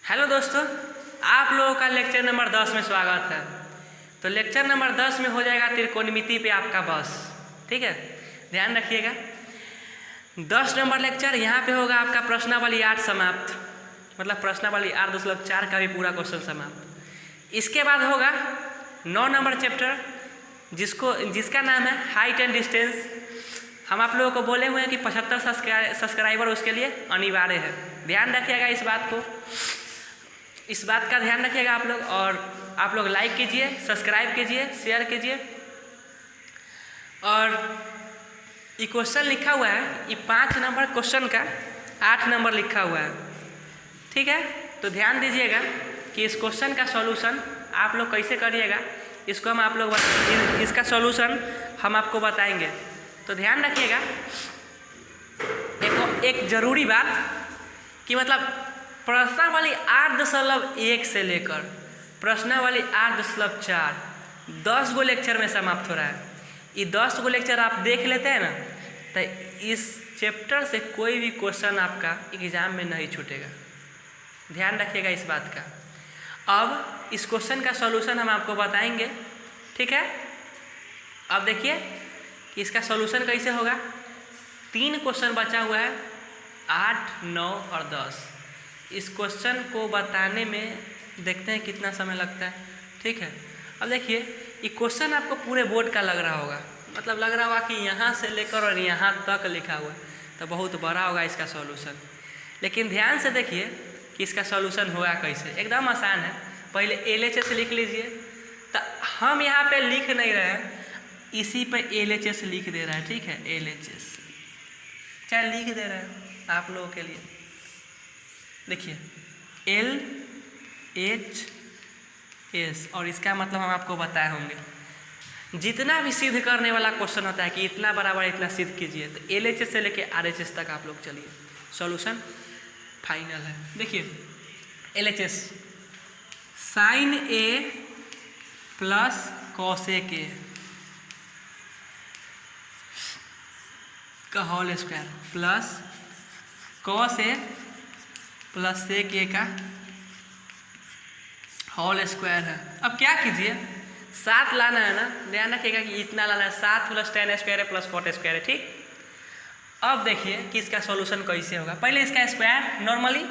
Hello दोस्तों, आप लोगों का लेक्चर नंबर 10 में स्वागत है। तो लेक्चर नंबर 10 में हो जाएगा त्रिकोणमिति पे आपका बस। ठीक है, ध्यान रखिएगा। 10 नंबर लेक्चर यहाँ पे होगा आपका प्रश्नावली 8 समाप्त, मतलब प्रश्नावली 8.4 का भी पूरा क्वेश्चन समाप्त। इसके बाद होगा 9 नंबर चैप्टर जिसका नाम है हाइट एंड डिस्टेंस। हम आप लोगों को बोले हुए हैं कि 75 सब्सक्राइबर उसके लिए अनिवार्य है। ध्यान रखिएगा इस बात का ध्यान रखिएगा आप लोग। और आप लोग लाइक कीजिए, सब्सक्राइब कीजिए, शेयर कीजिए। और ये क्वेश्चन लिखा हुआ है, ये 5 नंबर क्वेश्चन का 8 नंबर लिखा हुआ है। ठीक है, तो ध्यान दीजिएगा कि इस क्वेश्चन का सॉल्यूशन आप लोग कैसे करिएगा, इसको हम आप लोग इसका सॉल्यूशन हम आपको बताएंगे। तो ध्यान रखिएगा एक जरूरी बात कि मतलब प्रश्नावली 8.1 से लेकर प्रश्नावली 8.4 10 गो लेक्चर में समाप्त हो रहा है। ये 10 गो लेक्चर आप देख लेते हैं ना, तो इस चैप्टर से कोई भी क्वेश्चन आपका एग्जाम में नहीं छूटेगा। ध्यान रखिएगा इस बात का। अब इस क्वेश्चन का सॉल्यूशन हम आपको बताएंगे। ठीक है, अब देखिए कि इसका सॉल्यूशन कैसे होगा। 3 क्वेश्चन बचा हुआ है, 8, 9 और 10। इस क्वेश्चन को बताने में देखते हैं कितना समय लगता है। ठीक है, अब देखिए ये क्वेश्चन आपको पूरे बोर्ड का लग रहा होगा, मतलब लग रहा होगा कि यहाँ से लेकर और यहाँ तक लिखा हुआ है, तो बहुत बड़ा होगा इसका सॉल्यूशन। लेकिन ध्यान से देखिए कि इसका सॉल्यूशन होगा कैसे। एकदम आसान है। पहले LHS लिख लीजिए। तो हम यहाँ पे लिख नहीं रहे हैं, इसी पे LHS लिख दे रहा है। ठीक है, LHS चाहे लिख दे रहे हैं आप लोगों के लिए। देखिए LHS, और इसका मतलब हम आपको बताए होंगे जितना भी सिद्ध करने वाला क्वेश्चन होता है कि इतना बराबर इतना सिद्ध कीजिए, तो LHS से लेके RHS तक आप लोग चलिए, सॉल्यूशन फाइनल है। देखिए LHS sin A plus cos A के का whole square plus cos A plus sec A का होल स्क्वायर है। अब क्या कीजिए, 7 लाना है ना, ध्यान रखिएगा कि इतना लाना है, 7 प्लस tan स्क्वायर है प्लस cot स्क्वायर है। ठीक, अब देखिए कि इसका सॉल्यूशन कैसे होगा। पहले इसका स्क्वायर, नॉर्मली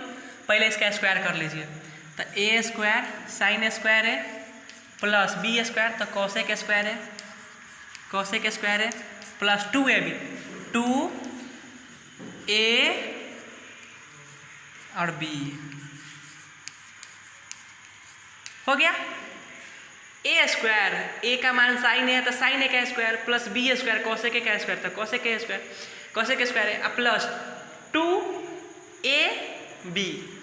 पहले इसका स्क्वायर कर लीजिए। तो A स्क्वायर साइन स्क्वायर है प्लस B स्क्वायर, तो cosec स्क्वायर है, cosec स्क्वायर है प्लस 2AB, 2A और B हो गया। A स्क्वायर, A का मान साइन है तो साइन A का square plus B square cosec A का स्क्वायर, तो cosec A square, cosec square है प्लस 2AB।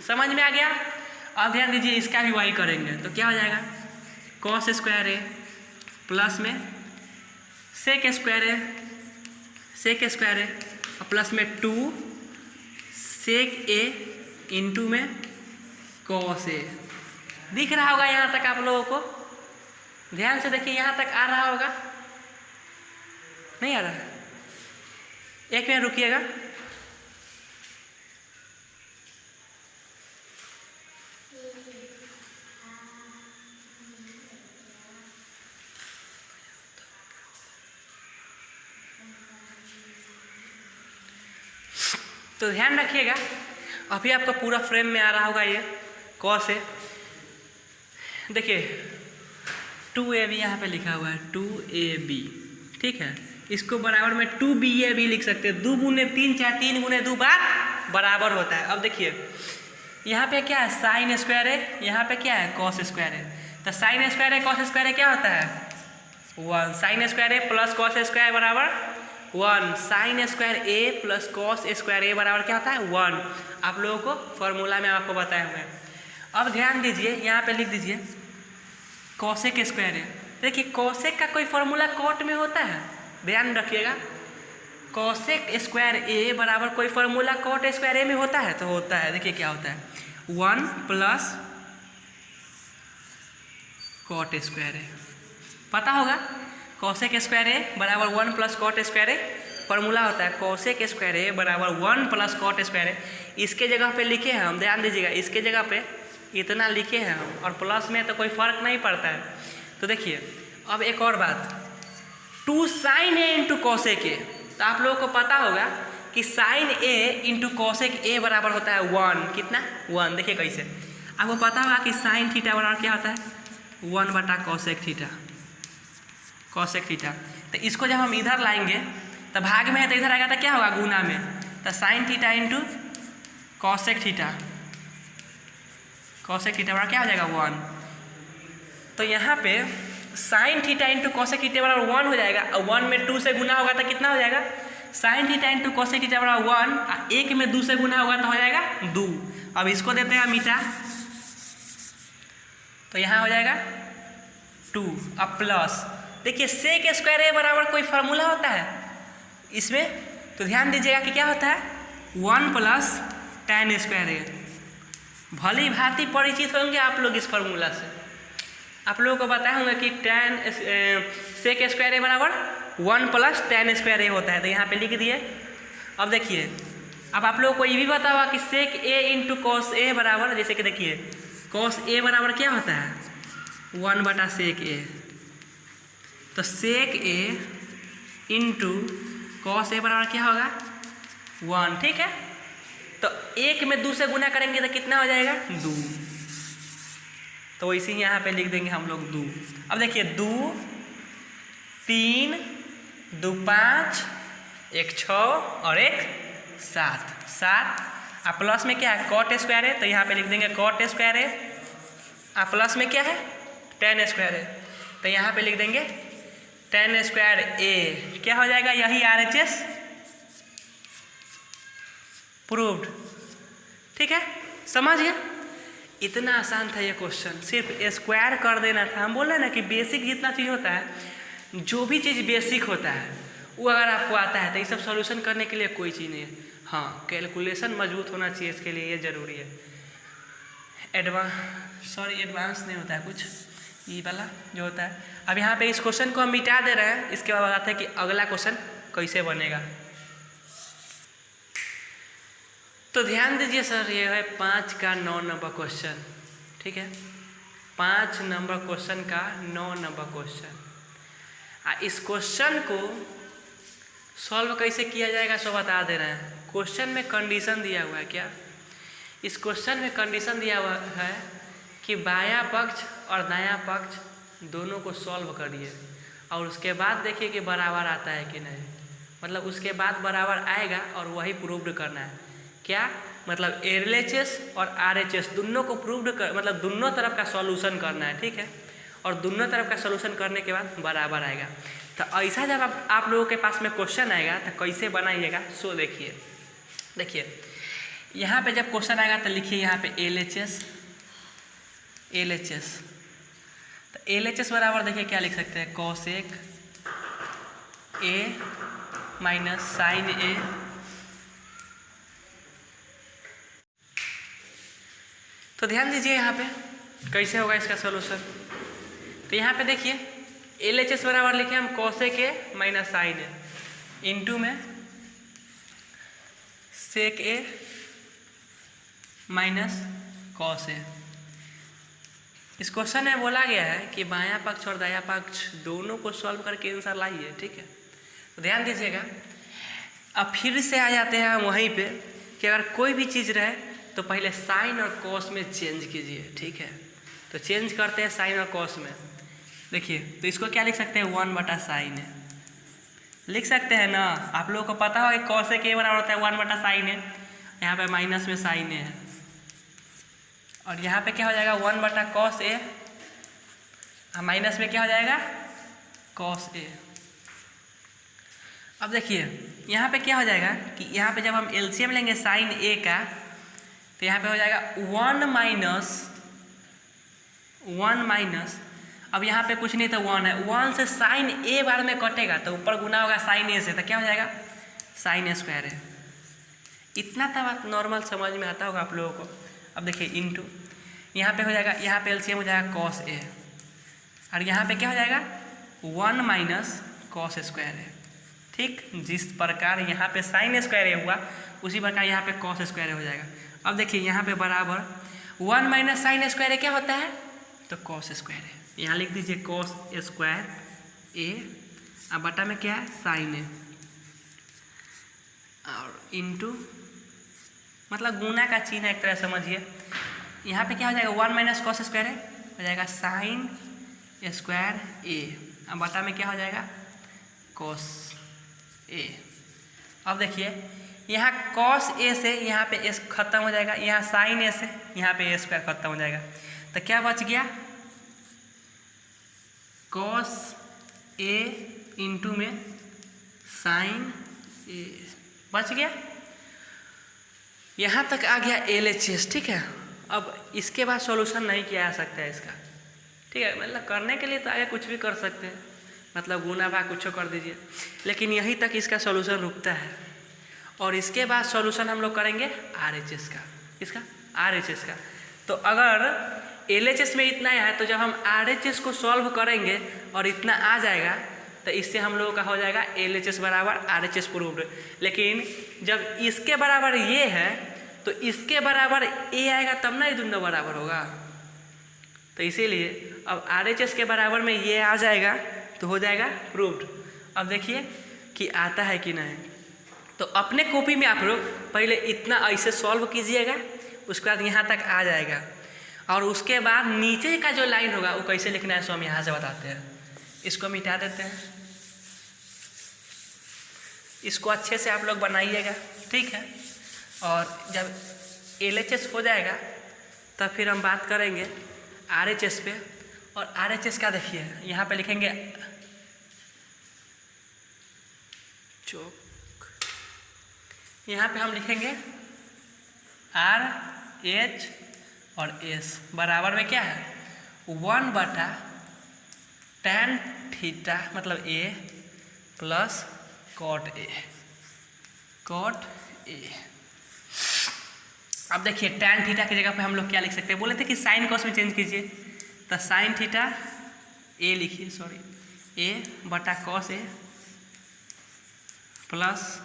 समझ में आ गया। अब ध्यान दीजिए इसका भी वही करेंगे, तो क्या हो जाएगा, cos स्क्वायर है प्लस में sec स्क्वायर है, sec स्क्वायर है प्लस में 2 sec A इंटू में cos A। दिख रहा होगा यहाँ तक आप लोगों को। ध्यान से देखिए, यहाँ तक आ रहा होगा, नहीं आ रहा है? एक मिनट रुकिएगा। तो ध्यान रखिएगा, अभी आपको पूरा फ्रेम में आ रहा होगा ये cos A। देखिए 2AB यहाँ पे लिखा हुआ है, 2AB। ठीक है, इसको बराबर में 2BA भी लिख सकते हैं। 2 गुने 3 चाहे 3 गुने 2 बार बराबर होता है। अब देखिए यहाँ पे क्या है, साइन स्क्वायर है, यहाँ पे क्या है, cos स्क्वायर है। तो साइन स्क्वायर है cos स्क्वायर है क्या होता है, 1। साइन स्क्वायर है प्लस cos स्क्वायर बराबर 1। Sine square A plus cos square A बराबर क्या होता है, 1। आप लोगों को फॉर्मूला में आपको बताए हुए हैं। अब ध्यान दीजिए, यहाँ पे लिख दीजिए cosec स्क्वायर है। देखिए cosec का कोई फॉर्मूला cot में होता है, ध्यान रखिएगा। cosec स्क्वायर A बराबर कोई फॉर्मूला cot स्क्वायर A में होता है, तो होता है। देखिए क्या होता है, 1 प्लस cot स्क्वायर है, पता होगा। cosec स्क्वायर A बराबर 1 plus cot square A formula होता है। cosec स्क्वायर A बराबर 1 प्लस cot स्क्वायर A। इसके जगह पे लिखे हैं हम, ध्यान दीजिएगा, इसके जगह पे इतना लिखे हैं हम, और प्लस में तो कोई फर्क नहीं पड़ता है। तो देखिए अब एक और बात, 2 sin a इंटू कॉसेक ए। तो आप लोगों को पता होगा कि sin a इंटू कॉसेक ए बराबर होता है 1, कितना 1। देखिए कैसे, आपको पता होगा कि sin थीटा बराबर क्या होता है 1 बटा कॉसेक थीटा, कॉसेक थीटा। तो इसको जब हम इधर लाएंगे तो भाग में है तो इधर आएगा तो क्या होगा गुना में, तो sin theta into cosec theta, cosec theta बराबर क्या हो जाएगा 1। तो यहाँ पे sine theta into cosec theta बराबर 1 हो जाएगा, और 1 में 2 से गुना होगा तो कितना हो जाएगा sine theta into cosec theta बराबर 1, और 1 में 2 से गुना होगा तो हो जाएगा 2। अब इसको देते हैं मीठा, तो यहाँ हो जाएगा 2। अब प्लस देखिए सेक स्क्वायर ए बराबर कोई फार्मूला होता है इसमें, तो ध्यान दीजिएगा कि क्या होता है 1 प्लस tan स्क्वायर ए। भली भांति परिचित होंगे आप लोग इस फार्मूला से, आप लोगों को बताया होंगे कि tan सेक स्क्वायर ए बराबर 1 प्लस tan स्क्वायर ए होता है, तो यहाँ पे लिख दिए। अब देखिए अब आप लोगों को ये भी पता होगा कि सेक ए इंटू कॉस ए बराबर, जैसे कि देखिए कॉस ए बराबर क्या होता है 1 बटा सेक ए, तो सेक ए इंटू कॉस ए बराबर क्या होगा 1, ठीक है। तो 1 में 2 से गुना करेंगे तो कितना हो जाएगा 2, तो इसी यहाँ पे लिख देंगे हम लोग 2। अब देखिए 2 3 2 5 1 6 और 1 7 7, और प्लस में क्या है कॉट स्क्वायर है, तो यहाँ पे लिख देंगे कॉट स्क्वायर है, और प्लस में क्या है tan स्क्वायर है, तो यहाँ पे लिख देंगे tan स्क्वायर ए। क्या हो जाएगा यही RHS प्रूव्ड, ठीक है, समझ गया। इतना आसान था ये क्वेश्चन, सिर्फ स्क्वायर कर देना था। हम बोल रहे हैं ना कि बेसिक जितना चीज़ होता है, जो भी चीज़ बेसिक होता है वो अगर आपको आता है तो ये सब सॉल्यूशन करने के लिए कोई चीज़ नहीं है। हाँ, कैलकुलेशन मजबूत होना चाहिए, इसके लिए ये ज़रूरी है। एडवांस नहीं होता है कुछ, ये वाला जो होता है। अब यहाँ पे इस क्वेश्चन को हम मिटा दे रहे हैं, इसके बाद बताते हैं कि अगला क्वेश्चन कैसे बनेगा। तो ध्यान दीजिए सर, ये है 5 का 9 नंबर क्वेश्चन, ठीक है, 5 नंबर क्वेश्चन का 9 नंबर क्वेश्चन। इस क्वेश्चन को सॉल्व कैसे किया जाएगा सो बता दे रहे हैं। क्वेश्चन में कंडीशन दिया हुआ है, क्या इस क्वेश्चन में कंडीशन दिया हुआ है कि बायां पक्ष और दायां पक्ष दोनों को सॉल्व करिए, और उसके बाद देखिए कि बराबर आता है कि नहीं। मतलब उसके बाद बराबर आएगा और वही प्रूव्ड करना है। क्या मतलब LHS और RHS दोनों को प्रूव्ड कर, मतलब दोनों तरफ का सॉल्यूशन करना है, ठीक है, और दोनों तरफ का सॉल्यूशन करने के बाद बराबर आएगा। तो ऐसा जब आप लोगों के पास में क्वेश्चन आएगा तो कैसे बनाइएगा सो देखिए यहाँ पे जब क्वेश्चन आएगा तो लिखिए यहाँ पे LHS। तो LHS बराबर देखिए क्या लिख सकते हैं कॉसेक ए माइनस साइन ए। तो ध्यान दीजिए यहाँ पे कैसे होगा इसका सॉल्यूशन। तो यहाँ पे देखिए LHS बराबर लिखे हम cosec A minus sine A into में sec A minus cos A. इस क्वेश्चन में बोला गया है कि बायां पक्ष और दायां पक्ष दोनों को सॉल्व करके आंसर लाइए, ठीक है। तो ध्यान दीजिएगा, अब फिर से आ जाते हैं हम वहीं पे कि अगर कोई भी चीज़ रहे तो पहले साइन और कॉस में चेंज कीजिए, ठीक है। तो चेंज करते हैं साइन और कॉस में। देखिए तो इसको क्या लिख सकते हैं 1 बटा साइन है, लिख सकते हैं ना। आप लोगों को पता होगा कि कॉसेक ए बराबर होता है 1 बटा साइन है, यहाँ पे माइनस में साइन है, और यहाँ पे क्या हो जाएगा 1 बटा कॉस ए, माइनस में क्या हो जाएगा कॉस ए। अब देखिए यहाँ पे क्या हो जाएगा कि यहाँ पे जब हम एलसीएम लेंगे साइन ए का तो यहाँ पे हो जाएगा 1 माइनस, अब यहाँ पे कुछ नहीं तो 1 है, 1 से साइन ए बार में कटेगा तो ऊपर गुना होगा साइन ए से, तो क्या हो जाएगा साइन ए स्क्वायर है। इतना तो बात नॉर्मल समझ में आता होगा आप लोगों को। अब देखिए इंटू यहाँ पे हो जाएगा, यहाँ पे एलसीएम हो जाएगा कॉस ए, और यहाँ पे क्या हो जाएगा 1 माइनस कॉस स्क्वायर है, ठीक। जिस प्रकार यहाँ पे साइन स्क्वायर ए हुआ उसी प्रकार यहाँ पे कॉस स्क्वायर हो जाएगा। अब देखिए यहाँ पे बराबर 1 माइनस साइन स्क्वायर ए क्या होता है, तो कॉस स्क्वायर है। यहाँ लिख दीजिए कॉस स्क्वायर ए, अब बटा में क्या है, साइन ए, और इनटू मतलब गुना का चिन्ह है एक तरह समझिए। यहाँ पे क्या हो जाएगा, 1 माइनस कॉस स्क्वायर है, हो जाएगा साइन स्क्वायर ए, अब बटा में क्या हो जाएगा, कॉस ए। अब देखिए यहाँ कॉस ए से यहाँ पे एस खत्म हो जाएगा, यहाँ साइन ए से यहाँ पे ए स्क्वायर खत्म हो जाएगा, तो क्या बच गया, कॉस ए इंटू में साइन ए बच गया। यहाँ तक आ गया LHS, ठीक है। अब इसके बाद सॉल्यूशन नहीं किया जा सकता है इसका, ठीक है। मतलब करने के लिए तो आगे कुछ भी कर सकते हैं, मतलब गुना भाग कुछ कर दीजिए, लेकिन यहीं तक इसका सॉल्यूशन रुकता है। और इसके बाद सॉल्यूशन हम लोग करेंगे RHS का, इसका RHS का। तो अगर LHS में इतना है तो जब हम RHS को सॉल्व करेंगे और इतना आ जाएगा तो इससे हम लोगों का हो जाएगा LHS बराबर RHS प्रूव्ड। लेकिन जब इसके बराबर ये है तो इसके बराबर ए आएगा तब ना ये दोनों बराबर होगा, तो इसीलिए अब RHS के बराबर में ये आ जाएगा तो हो जाएगा प्रूव्ड। अब देखिए कि आता है कि नहीं, तो अपने कॉपी में आप लोग पहले इतना ऐसे सॉल्व कीजिएगा, उसके बाद यहाँ तक आ जाएगा, और उसके बाद नीचे का जो लाइन होगा वो कैसे लिखना है सो हम यहाँ से बताते हैं। इसको मिटा देते हैं, इसको अच्छे से आप लोग बनाइएगा, ठीक है। और जब LHS हो जाएगा तब फिर हम बात करेंगे RHS पे। और RHS का देखिए यहाँ पे लिखेंगे चौक, यहाँ पे हम लिखेंगे RH और S बराबर में क्या है, 1 बटा tan थीटा मतलब A plus cot A, cot A। अब देखिए tan थीटा की जगह पे हम लोग क्या लिख सकते हैं, बोले थे कि साइन कॉस में चेंज कीजिए, तो साइन थीटा A लिखिए, सॉरी A बटा cos A plus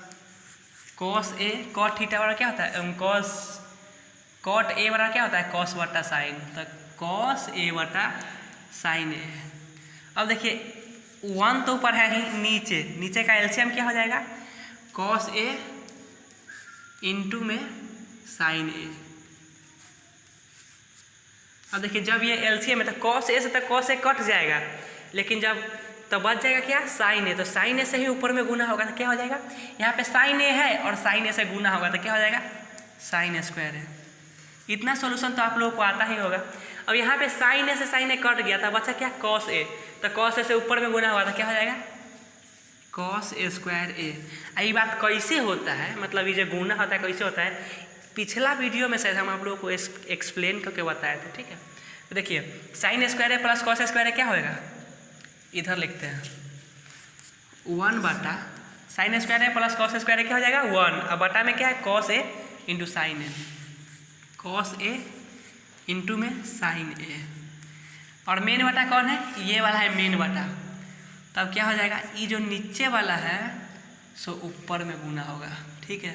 cos A, cot theta बराबर क्या होता है, कॉट A बराबर क्या होता है, कॉस बटा साइन, तो कॉस A बटा साइन A। अब देखिए 1 तो ऊपर है ही, नीचे का एलसीएम क्या हो जाएगा, कॉस A इंटू में साइन A। अब देखिए जब ये एलसीएम है तो कॉस A से तो कॉस A कट जाएगा, लेकिन जब तो बच जाएगा क्या, साइन A, तो साइन A से ही ऊपर में गुना होगा तो क्या हो जाएगा, यहाँ पे साइन A है और साइन A से गुना होगा तो क्या हो जाएगा, साइन स्क्वायर है। इतना सॉल्यूशन तो आप लोगों को आता ही होगा। अब यहाँ पे साइन A से साइन A कट गया था, बचा क्या, कॉस A, तो कॉस A से ऊपर में गुना हुआ था क्या हो जाएगा, कॉस A स्क्वायर A। ये बात कैसे होता है, मतलब ये जो गुना होता है कैसे होता है, पिछला वीडियो में शायद हम आप लोगों को एक्सप्लेन करके बताए थे, ठीक है। तो देखिए sine square A plus cos square A क्या होएगा, इधर लिखते हैं 1 बटा sine square A plus cos square A क्या हो जाएगा 1, अब बटा में क्या है, cos A into sine A, cos A into में साइन A, और मेन बटा कौन है, ये वाला है मेन बटा। तब क्या हो जाएगा, ये जो नीचे वाला है सो ऊपर में गुना होगा, ठीक है,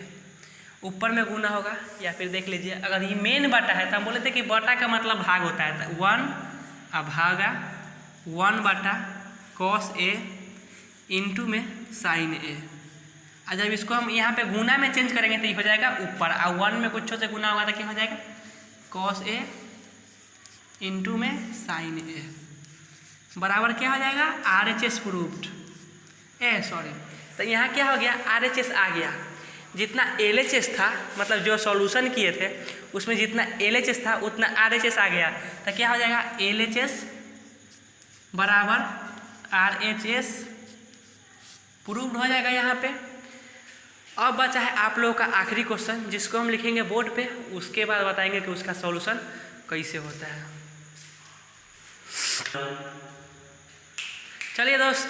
ऊपर में गुना होगा। या फिर देख लीजिए अगर ये मेन बटा है तो हम बोले थे कि बटा का मतलब भाग होता है, तो 1 अभागा 1 बटा कॉस A इंटू में साइन A। और जब इसको हम यहाँ पे गुना में चेंज करेंगे तो ये हो जाएगा ऊपर, और 1 में कुछ से गुना होगा तो क्या हो जाएगा, कॉस A इंटू में साइन A बराबर क्या हो जाएगा, RHS प्रूव्ड। सॉरी, तो यहाँ क्या हो गया, RHS आ गया। जितना LHS था, मतलब जो सॉल्यूशन किए थे उसमें जितना LHS था उतना RHS आ गया, तो क्या हो जाएगा, LHS बराबर RHS प्रूव्ड हो जाएगा यहाँ पे। अब बचा है आप लोगों का आखिरी क्वेश्चन, जिसको हम लिखेंगे बोर्ड पे, उसके बाद बताएंगे कि उसका सॉल्यूशन कैसे होता है। चलिए दोस्त,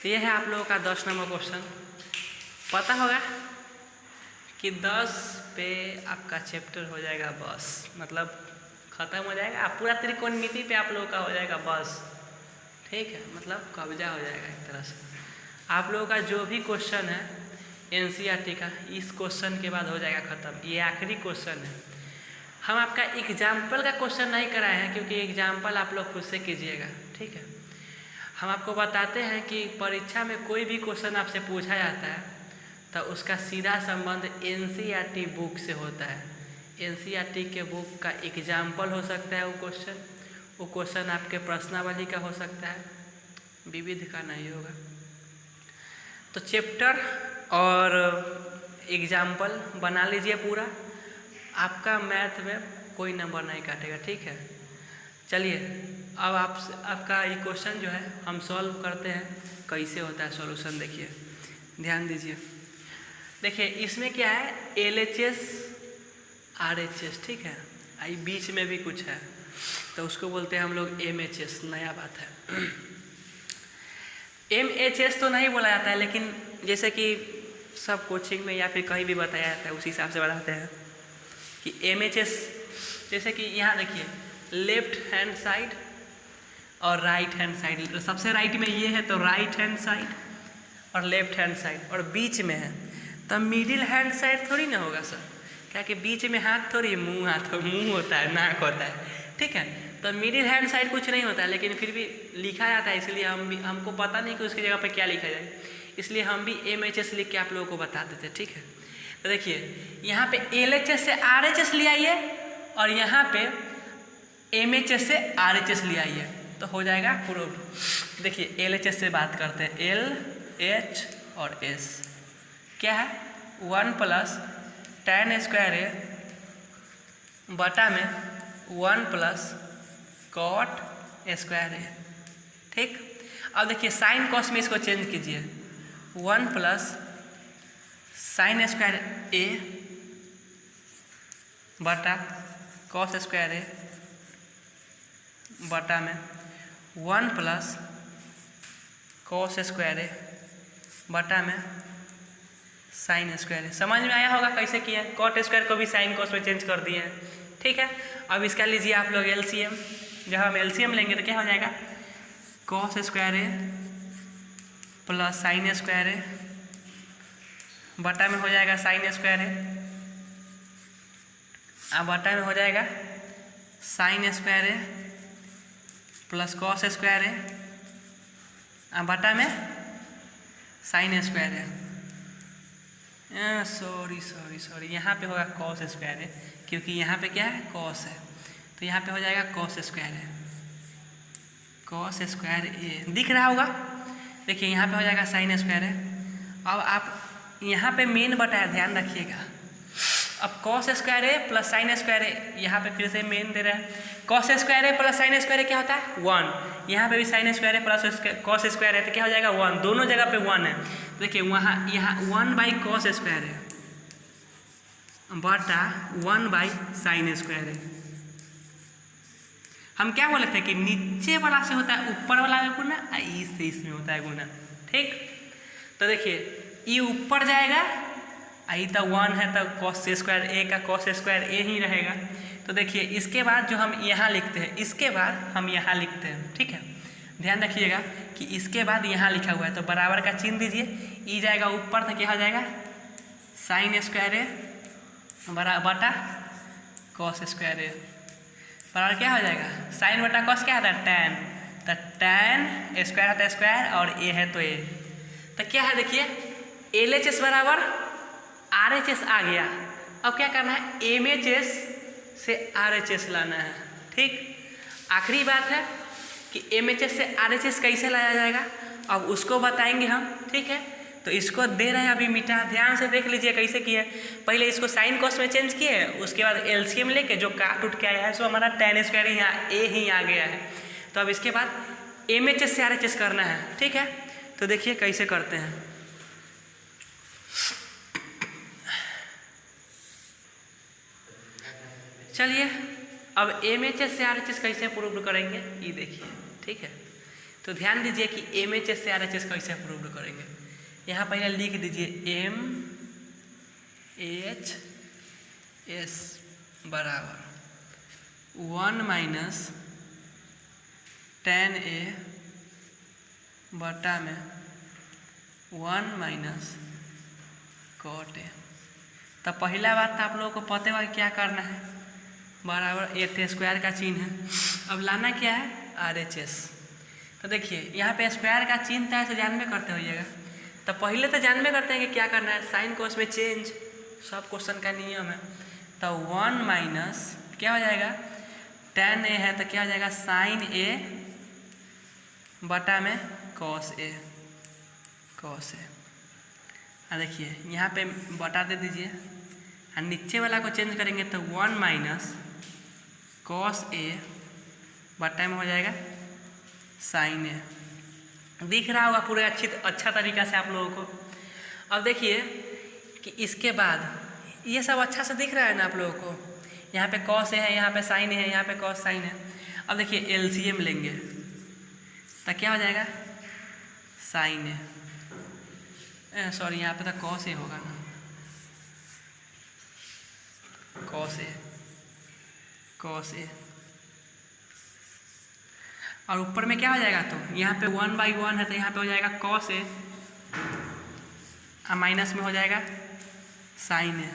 तो ये है आप लोगों का 10 नंबर क्वेश्चन। पता होगा कि 10 पे आपका चैप्टर हो जाएगा बस, मतलब ख़त्म हो जाएगा, आप पूरा त्रिकोणमिति पे आप लोगों का हो जाएगा बस, ठीक है, मतलब कब्जा हो जाएगा एक तरह से। आप लोगों का जो भी क्वेश्चन है NCERT का, इस क्वेश्चन के बाद हो जाएगा ख़त्म, ये आखिरी क्वेश्चन है। हम आपका एग्जाम्पल का क्वेश्चन नहीं कराए हैं क्योंकि एग्जाम्पल आप लोग खुद से कीजिएगा, ठीक है। हम आपको बताते हैं कि परीक्षा में कोई भी क्वेश्चन आपसे पूछा जाता है तो उसका सीधा संबंध NCERT बुक से होता है। NCERT के बुक का एग्जाम्पल हो सकता है वो क्वेश्चन आपके प्रश्नावली का हो सकता है, विविध का नहीं होगा। तो चैप्टर और एग्जाम्पल बना लीजिए पूरा, आपका मैथ में कोई नंबर नहीं काटेगा, ठीक है। चलिए अब आपका ये क्वेश्चन जो है हम सॉल्व करते हैं, कैसे होता है सॉल्यूशन देखिए, ध्यान दीजिए। देखिए इसमें क्या है, LHS RHS, ठीक है। आई बीच में भी कुछ है तो उसको बोलते हैं हम लोग MHS, नया बात है। MHS तो नहीं बोला जाता है, लेकिन जैसे कि सब कोचिंग में या फिर कहीं भी बताया जाता है उसी हिसाब से बताते हैं कि MHS, जैसे कि यहाँ देखिए लेफ्ट हैंड साइड और राइट हैंड साइड, सबसे राइट में ये है तो राइट हैंड साइड और लेफ्ट हैंड साइड, और बीच में है तो मिडिल हैंड साइड थोड़ी ना होगा सर, क्या कि बीच में हाथ थोड़ी, मुंह होता है, नाक होता है, ठीक है। तो मिडिल हैंड साइड कुछ नहीं होता है, लेकिन फिर भी लिखा जाता है, इसलिए हमको पता नहीं कि उसकी जगह पे क्या लिखा जाए, इसलिए हम भी MHS लिख के आप लोगों को बता देते हैं, ठीक है। तो देखिए यहाँ पे LHS से RHS ले आइए और यहाँ पे MHS से RHS ले आइए तो हो जाएगा प्रूव्ड। देखिए LHS से बात करते हैं, LH और S क्या है, 1 + tan स्क्वायर A बटा में 1 + cot स्क्वायर A, ठीक। अब देखिए साइन कॉस में इसको चेंज कीजिए, 1 + sin स्क्वायर A बटा cos स्क्वायर A बटा में 1 + cos स्क्वायर A बटा में साइन स्क्वायर है। समझ में आया होगा कैसे किया है, कॉट स्क्वायर को भी साइन कॉस में चेंज कर दिए हैं, ठीक है। अब इसका लीजिए आप लोग LCM, जब हम LCM लेंगे तो क्या हो जाएगा, cos square A plus sine square A बटा में हो जाएगा साइन स्क्वायर A, अब बटा में हो जाएगा sine square A plus cos square A, अब बटा में साइन स्क्वायर A, सॉरी यहाँ पे होगा कॉस स्क्वायर है, क्योंकि यहाँ पे क्या है कॉस है, तो यहाँ पे हो जाएगा कॉस स्क्वायर है, कॉस स्क्वायर A दिख रहा होगा। देखिए यहाँ पे हो जाएगा साइन स्क्वायर है। अब आप यहाँ पे मेन बटा है, ध्यान रखिएगा। अब cos square A plus sine square A, यहाँ पे फिर से मेन दे रहा है, cos square A plus sine square A क्या होता है 1, यहाँ पे भी sine square A plus cos square A तो क्या हो जाएगा 1, दोनों जगह पे 1 है। देखिए वहाँ यहाँ 1/cos स्क्वायर है बटा 1/sin स्क्वायर है। हम क्या बोले थे कि नीचे वाला से होता है ऊपर वाला में गुना, इससे इसमें होता है गुना, ठीक। तो देखिए ये ऊपर जाएगा, आई तो 1 है तो cos स्क्वायर A का cos स्क्वायर A ही रहेगा। तो देखिए इसके बाद जो हम यहाँ लिखते हैं, इसके बाद हम यहाँ लिखते हैं, ठीक है। ध्यान रखिएगा कि इसके बाद यहाँ लिखा हुआ है तो बराबर का चिन्ह दीजिए, ई जाएगा ऊपर तो क्या हो जाएगा साइन स्क्वायर A बटा कॉस स्क्वायर A बराबर क्या हो जाएगा, साइन बटा कॉस क्या आता है टैन, तो टैन स्क्वायर आता है स्क्वायर और A है तो A, तो क्या है देखिए LHS बराबर RHS आ गया। अब क्या करना है, MHS से RHS लाना है, ठीक। आखिरी बात है कि MHS से RHS कैसे लाया जाएगा, अब उसको बताएंगे हम, ठीक है। तो इसको दे रहे हैं अभी मीठा, ध्यान से देख लीजिए कैसे किए। पहले इसको साइन कॉस में चेंज किए, उसके बाद LCM लेके जो काट उठ के आया है सो हमारा tan स्क्वायर यहाँ A ही आ गया है। तो अब इसके बाद MHS से RHS करना है, ठीक है। तो देखिए कैसे करते हैं, चलिए अब MHS से RHS कैसे प्रूव करेंगे ये देखिए, ठीक है। तो ध्यान दीजिए कि MHS से RHS कैसे प्रूव करेंगे। यहाँ पहले लिख दीजिए MHS बराबर 1 - tan A बटा में 1 - cot A। तो पहला बात तो आप लोगों को पता है क्या करना है, बराबर ए थे स्क्वायर का चिन्ह है। अब लाना क्या है, RHS। तो देखिए यहाँ पे स्क्वायर का चिन्ह था, ऐसे जानबे करते होइएगा। तो पहले तो जानबे करते हैं कि क्या करना है, साइन कोस में चेंज, सब क्वेश्चन का नियम है। तो 1 माइनस क्या हो जाएगा, tan A है तो क्या हो जाएगा साइन A बटा में cos A। देखिए यहाँ पे बटा दे दीजिए, और नीचे वाला को चेंज करेंगे तो 1 माइनस cos A बटा में हो जाएगा साइन A। दिख रहा होगा पूरे अच्छा तरीका से आप लोगों को। अब देखिए कि इसके बाद ये सब अच्छा से दिख रहा है ना आप लोगों को, यहाँ पे cos A है, यहाँ पे साइन है, यहाँ पे cos साइन है। अब देखिए LCM लेंगे तो क्या हो जाएगा साइन A, सॉरी यहाँ पे तो cos A होगा ना, cos A। और ऊपर में क्या हो जाएगा, तो यहाँ पे 1/1 है तो यहाँ पे हो जाएगा cos A, और माइनस में हो जाएगा साइन A।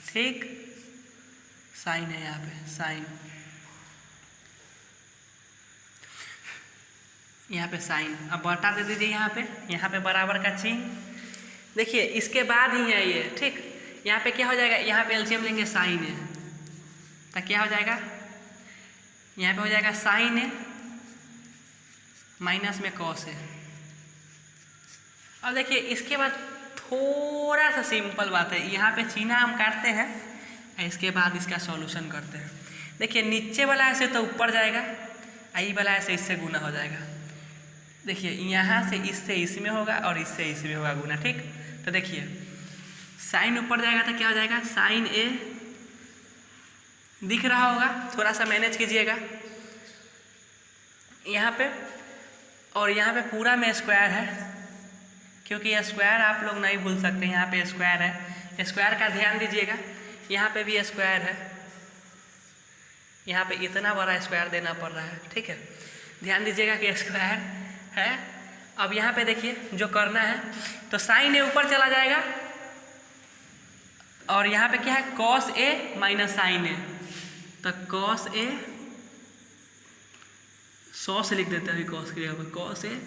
ठीक, साइन है यहाँ पे, साइन, यहाँ पे साइन। अब बटा दे दीजिए यहाँ पे बराबर का चिन्ह। देखिए इसके बाद ही है ये, ठीक। यहाँ पे क्या हो जाएगा, यहाँ पे एलसीएम लेंगे साइन है तो क्या हो जाएगा, यहाँ पे हो जाएगा साइन है माइनस में कॉस है। अब देखिए इसके बाद थोड़ा सा सिंपल बात है, यहाँ पे चिन्ह हम काटते हैं, इसके बाद इसका सॉल्यूशन करते हैं। देखिए नीचे वाला ऐसे तो ऊपर जाएगा, आई वाला ऐसे इससे गुना हो जाएगा। देखिए यहाँ से इससे इसमें होगा और इससे इसमें होगा गुना, ठीक। तो देखिए साइन ऊपर जाएगा तो क्या हो जाएगा साइन ए, दिख रहा होगा, थोड़ा सा मैनेज कीजिएगा यहाँ पे। और यहाँ पे पूरा में स्क्वायर है, क्योंकि ये स्क्वायर आप लोग नहीं भूल सकते, यहाँ पे स्क्वायर है, स्क्वायर का ध्यान दीजिएगा। यहाँ पे भी स्क्वायर है, यहाँ पे इतना बड़ा स्क्वायर देना पड़ रहा है, ठीक है, ध्यान दीजिएगा कि स्क्वायर है। अब यहाँ पे देखिए जो करना है, तो साइन ए ऊपर चला जाएगा और यहाँ पे क्या है कॉस ए माइनस साइन ए, तो कॉस ए 100 से लिख देते हैं अभी कॉस की जगह पर, कॉस ए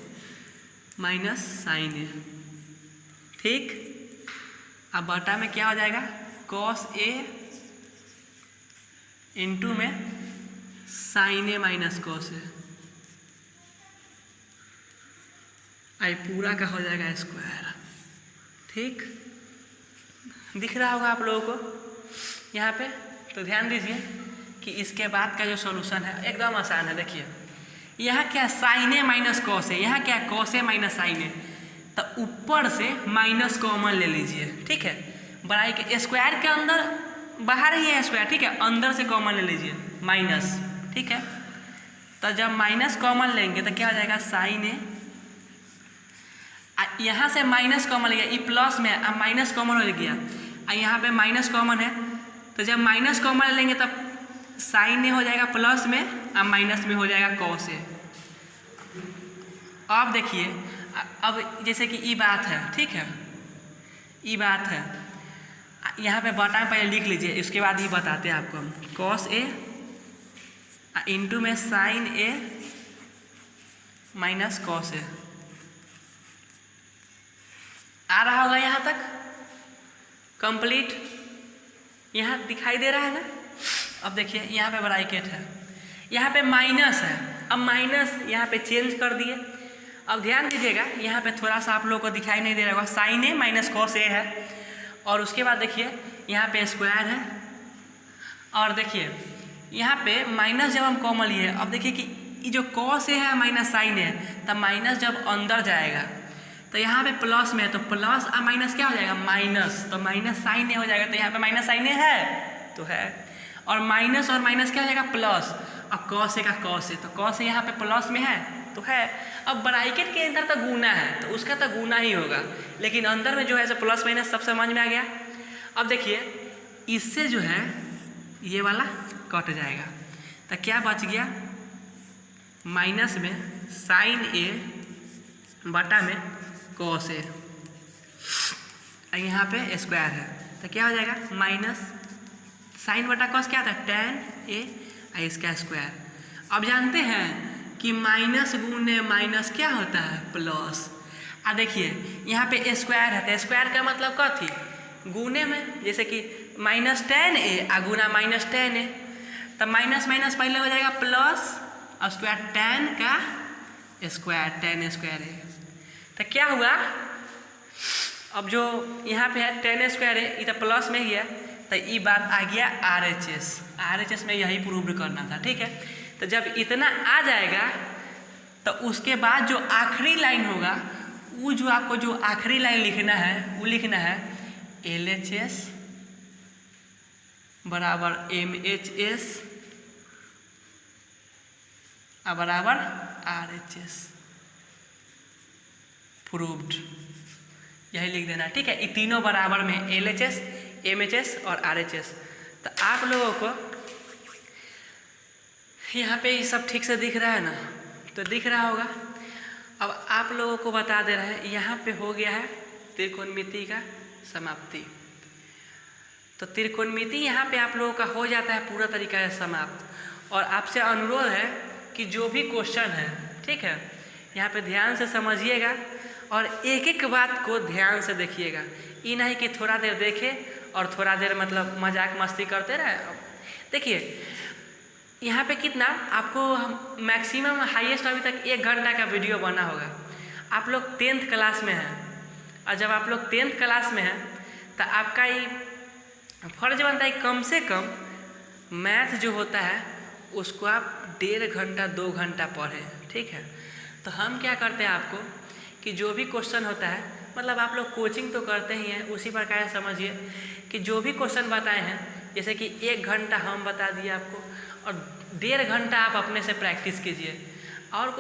माइनस साइन ए, ठीक। अब बटा में क्या हो जाएगा कॉस ए इंटू में sign A minus cos A, आई पूरा का हो जाएगा स्क्वायर, ठीक। दिख रहा होगा आप लोगों को यहाँ पे। तो ध्यान दीजिए कि इसके बाद का जो सॉल्यूशन है एकदम आसान है। देखिए यहाँ क्या sign A minus cos A, यहाँ क्या कॉस ए माइनस साइन ए, तो ऊपर से माइनस कॉमन ले लीजिए, ठीक है। बढ़ाई के स्क्वायर के अंदर बाहर ही है स्क्वायर, ठीक है, अंदर से कॉमन ले लीजिए माइनस, ठीक है। तो जब माइनस कॉमन लेंगे तो क्या हो जाएगा साइन ए, यहाँ से माइनस कॉमन ले गया, ये प्लस में अब माइनस कॉमन हो गया, यहाँ पे माइनस कॉमन है, तो जब माइनस कॉमन लेंगे तब साइन ए हो जाएगा प्लस में, अब माइनस में हो जाएगा कॉस ए। अब देखिए अब जैसे कि ये बात है, ठीक है, ये बात है, यहाँ पे बटा पहले लिख लीजिए, इसके बाद ये बताते हैं आपको हम, कॉस ए इंटू में sign A minus cos A. आ रहा होगा यहाँ तक कंप्लीट, यहाँ दिखाई दे रहा है ना। अब देखिए यहाँ पे ब्रैकेट है, यहाँ पे माइनस है, अब माइनस यहाँ पे चेंज कर दिए। अब ध्यान दीजिएगा यहाँ पे थोड़ा सा आप लोगों को दिखाई नहीं दे रहा होगा, sign A minus cos A है, और उसके बाद देखिए यहाँ पे स्क्वायर है, और देखिए यहाँ पे माइनस जब हम कॉमन लिए, अब देखिए कि ये जो कॉस ए है माइनस साइन ए, तब माइनस जब अंदर जाएगा तो यहाँ पे प्लस में है, तो प्लस और माइनस क्या हो जाएगा माइनस, तो माइनस साइन ए हो जाएगा, तो यहाँ पे माइनस साइन ए है तो है, और माइनस क्या हो जाएगा प्लस, अब कॉस ए का कॉस ए, तो कॉस ए यहाँ पे प्लस में है तो है। अब ब्रैकेट के अंदर तो गुना है तो उसका तो गुना ही होगा, लेकिन अंदर में जो है सो प्लस माइनस सब समझ में आ गया। अब देखिए इससे जो है ये वाला कट जाएगा, तो क्या बच गया माइनस में साइन ए बटा में कॉस ए, यहाँ पे स्क्वायर है तो क्या हो जाएगा माइनस साइन बटा कॉस क्या था, tan a इसका स्क्वायर। अब जानते हैं कि माइनस गुने माइनस क्या होता है, प्लस। देखिए यहाँ पे स्क्वायर है, तो स्क्वायर का मतलब क्या थी, गुने में, जैसे कि minus tan a Guna minus tan a, तब माइनस माइनस पहले हो जाएगा प्लस और स्क्वायर tan का स्क्वायर, tan स्क्वायर है। तो क्या हुआ, अब जो यहाँ पे है tan स्क्वायर है, इधर प्लस में ही है, तो ये बात आ गया RHS में यही प्रूव करना था, ठीक है। तो जब इतना आ जाएगा तो उसके बाद जो आखिरी लाइन होगा, वो जो आपको जो आखिरी लाइन लिखना है, वो लिखना है LHS बराबर MHS बराबर RHS, प्रूव्ड, यही लिख देना, ठीक है। ये तीनों बराबर में LHS MHS और RHS। तो आप लोगों को यहाँ पे ये सब ठीक से दिख रहा है ना, तो दिख रहा होगा। अब आप लोगों को बता दे रहे हैं, यहाँ पे हो गया है त्रिकोणमिति का समाप्ति। तो त्रिकोणमिति यहाँ पे आप लोगों का हो जाता है पूरा तरीका से समाप्त। और आपसे अनुरोध है कि जो भी क्वेश्चन है, ठीक है, यहाँ पे ध्यान से समझिएगा और एक एक बात को ध्यान से देखिएगा। ये नहीं कि थोड़ा देर देखे और थोड़ा देर मतलब मजाक मस्ती करते रहे। देखिए यहाँ पे कितना आपको मैक्सिमम हाईएस्ट अभी तक 1 घंटा का वीडियो बना होगा। आप लोग 10th क्लास में हैं, और जब आप लोग 10th क्लास में हैं तो आपका ये फर्ज बनता है कम से कम मैथ जो होता है उसको आप 1.5 घंटा 2 घंटा पढ़ें, ठीक है। तो हम क्या करते हैं आपको कि जो भी क्वेश्चन होता है, मतलब आप लोग कोचिंग तो करते ही हैं, उसी प्रकार समझिए कि जो भी क्वेश्चन बताए हैं, जैसे कि 1 घंटा हम बता दिए आपको और 1.5 घंटा आप अपने से प्रैक्टिस कीजिए। और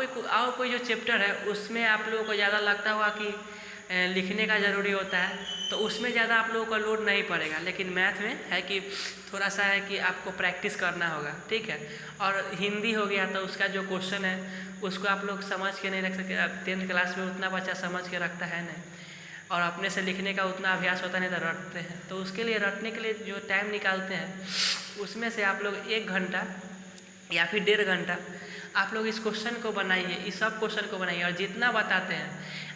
कोई जो चैप्टर है उसमें आप लोगों को ज़्यादा लगता होगा कि लिखने का ज़रूरी होता है, तो उसमें ज़्यादा आप लोगों का लोड नहीं पड़ेगा। लेकिन मैथ में है कि थोड़ा सा है कि आपको प्रैक्टिस करना होगा, ठीक है। और हिंदी हो गया तो उसका जो क्वेश्चन है उसको आप लोग समझ के नहीं रख सकते। 10th क्लास में उतना बच्चा समझ के रखता है नहीं, और अपने से लिखने का उतना अभ्यास होता नहीं तो रटते हैं। तो उसके लिए रटने के लिए जो टाइम निकालते हैं उसमें से आप लोग 1 घंटा या फिर 1.5 घंटा आप लोग इस क्वेश्चन को बनाइए, इस सब क्वेश्चन को बनाइए। और जितना बताते हैं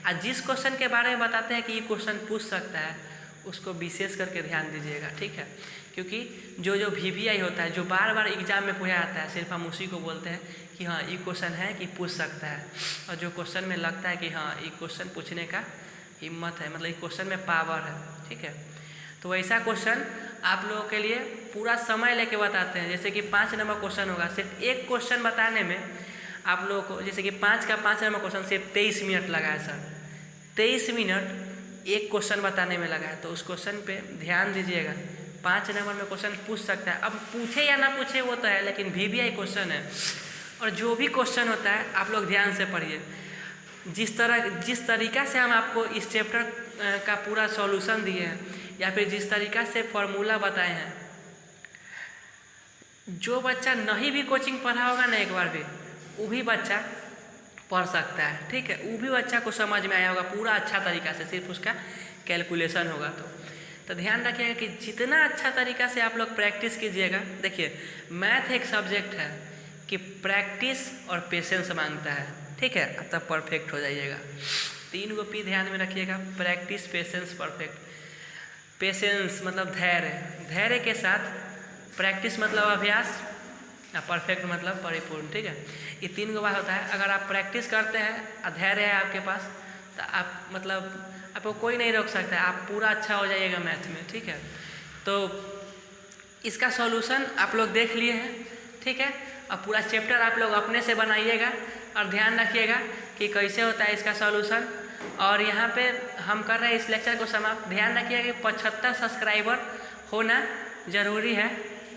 और जिस क्वेश्चन के बारे में बताते हैं कि ये क्वेश्चन पूछ सकता है, उसको विशेष करके ध्यान दीजिएगा, ठीक है। क्योंकि जो VVI होता है, जो बार बार एग्जाम में पूछा जाता है, सिर्फ हम उसी को बोलते हैं कि हाँ ये क्वेश्चन है कि पूछ सकता है। और जो क्वेश्चन में लगता है कि हाँ ये क्वेश्चन पूछने का हिम्मत है, मतलब ये क्वेश्चन में पावर है, ठीक है। तो वैसा क्वेश्चन आप लोगों के लिए पूरा समय लेके बताते हैं। जैसे कि 5 नंबर क्वेश्चन होगा, सिर्फ एक क्वेश्चन बताने में आप लोगों को, जैसे कि 5 का 5 नंबर क्वेश्चन सिर्फ 23 मिनट लगा है सर, 23 मिनट एक क्वेश्चन बताने में लगा है। तो उस क्वेश्चन पे ध्यान दीजिएगा, 5 नंबर में क्वेश्चन पूछ सकता है। अब पूछे या ना पूछे वो तो है, लेकिन VVI क्वेश्चन है। और जो भी क्वेश्चन होता है आप लोग ध्यान से पढ़िए। जिस तरीका से हम आपको इस चैप्टर का पूरा सॉल्यूशन दिए हैं या फिर जिस तरीका से फॉर्मूला बताए हैं, जो बच्चा नहीं भी कोचिंग पढ़ा होगा ना एक बार भी, वो भी बच्चा पढ़ सकता है, ठीक है। वो भी बच्चा को समझ में आया होगा पूरा अच्छा तरीका से, सिर्फ उसका कैलकुलेशन होगा। तो ध्यान रखिएगा कि जितना अच्छा तरीका से आप लोग प्रैक्टिस कीजिएगा। देखिए मैथ एक सब्जेक्ट है कि प्रैक्टिस और पेशेंस मांगता है, ठीक है, तब परफेक्ट हो जाइएगा। 3 गो P ध्यान में रखिएगा, प्रैक्टिस पेशेंस परफेक्ट। पेशेंस मतलब धैर्य, धैर्य के साथ प्रैक्टिस मतलब अभ्यास, परफेक्ट मतलब परिपूर्ण, ठीक है। ये 3 गो बात होता है। अगर आप प्रैक्टिस करते हैं और धैर्य है आपके पास, तो आप मतलब आपको कोई नहीं रोक सकता है, आप पूरा अच्छा हो जाइएगा मैथ में, ठीक है। तो इसका सॉल्यूशन आप लोग देख लिए हैं, ठीक है। और पूरा चैप्टर आप लोग अपने से बनाइएगा और ध्यान रखिएगा कि कैसे होता है इसका सॉल्यूशन। और यहाँ पे हम कर रहे हैं इस लेक्चर को समाप्त। ध्यान रखिएगा कि 75 सब्सक्राइबर होना ज़रूरी है।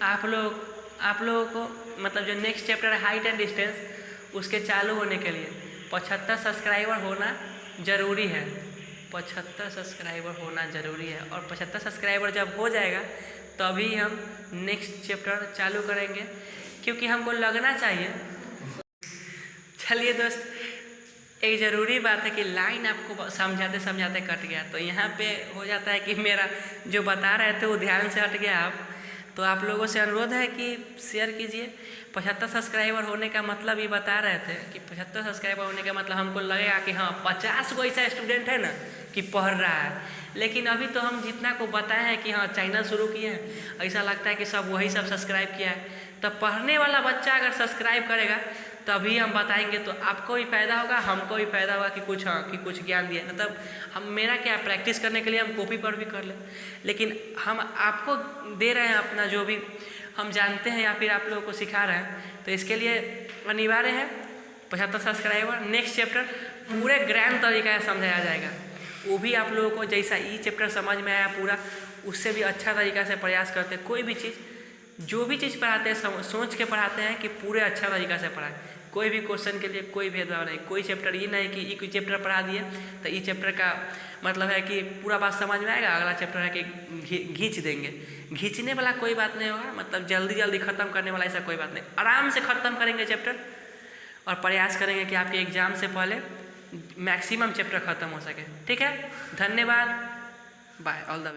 आप लोगों को मतलब जो नेक्स्ट चैप्टर है हाइट एंड डिस्टेंस, उसके चालू होने के लिए 75 सब्सक्राइबर होना ज़रूरी है। 75 सब्सक्राइबर होना ज़रूरी है। और 75 सब्सक्राइबर जब हो जाएगा तभी हम नेक्स्ट चैप्टर चालू करेंगे, क्योंकि हमको लगना चाहिए। चलिए दोस्त, एक ज़रूरी बात है कि लाइन आपको समझाते समझाते कट गया, तो यहाँ पे हो जाता है कि मेरा जो बता रहे थे वो ध्यान से हट गया आप, तो आप लोगों से अनुरोध है कि शेयर कीजिए। 75 सब्सक्राइबर होने का मतलब ये बता रहे थे कि 75 सब्सक्राइबर होने का मतलब हमको लगेगा कि हाँ 50 को ऐसा स्टूडेंट है ना कि पढ़ रहा है, लेकिन अभी तो हम जितना को बताए हैं कि हाँ चैनल शुरू किए हैं, ऐसा लगता है कि सब वही सब सब्सक्राइब किया है। तो पढ़ने वाला बच्चा अगर सब्सक्राइब करेगा तभी हम बताएंगे, तो आपको भी फ़ायदा होगा, हमको भी फ़ायदा होगा कि कुछ ज्ञान दिए। मतलब हम मेरा क्या प्रैक्टिस करने के लिए हम कॉपी पर भी कर लें, लेकिन हम आपको दे रहे हैं अपना जो भी हम जानते हैं या फिर आप लोगों को सिखा रहे हैं, तो इसके लिए अनिवार्य है 75 सब्सक्राइबर। नेक्स्ट चैप्टर पूरे ग्रैंड तरीका से समझाया जाएगा, वो भी आप लोगों को जैसा ई चैप्टर समझ में आया पूरा, उससे भी अच्छा तरीका से प्रयास करते हैं। कोई भी चीज़ जो भी चीज़ पढ़ाते हैं सोच के पढ़ाते हैं कि पूरे अच्छा तरीका से पढ़ाएं। कोई भी क्वेश्चन के लिए कोई भेदभाव नहीं। कोई चैप्टर ये नहीं कि एक चैप्टर पढ़ा दिए तो ई चैप्टर का मतलब है कि पूरा बात समझ में आएगा, अगला चैप्टर है कि घींच देंगे। घींचने वाला कोई बात नहीं होगा, मतलब जल्दी जल्दी ख़त्म करने वाला ऐसा कोई बात नहीं। आराम से ख़त्म करेंगे चैप्टर और प्रयास करेंगे कि आपके एग्ज़ाम से पहले मैक्सिमम चैप्टर ख़त्म हो सके। ठीक है, धन्यवाद, बाय, ऑल द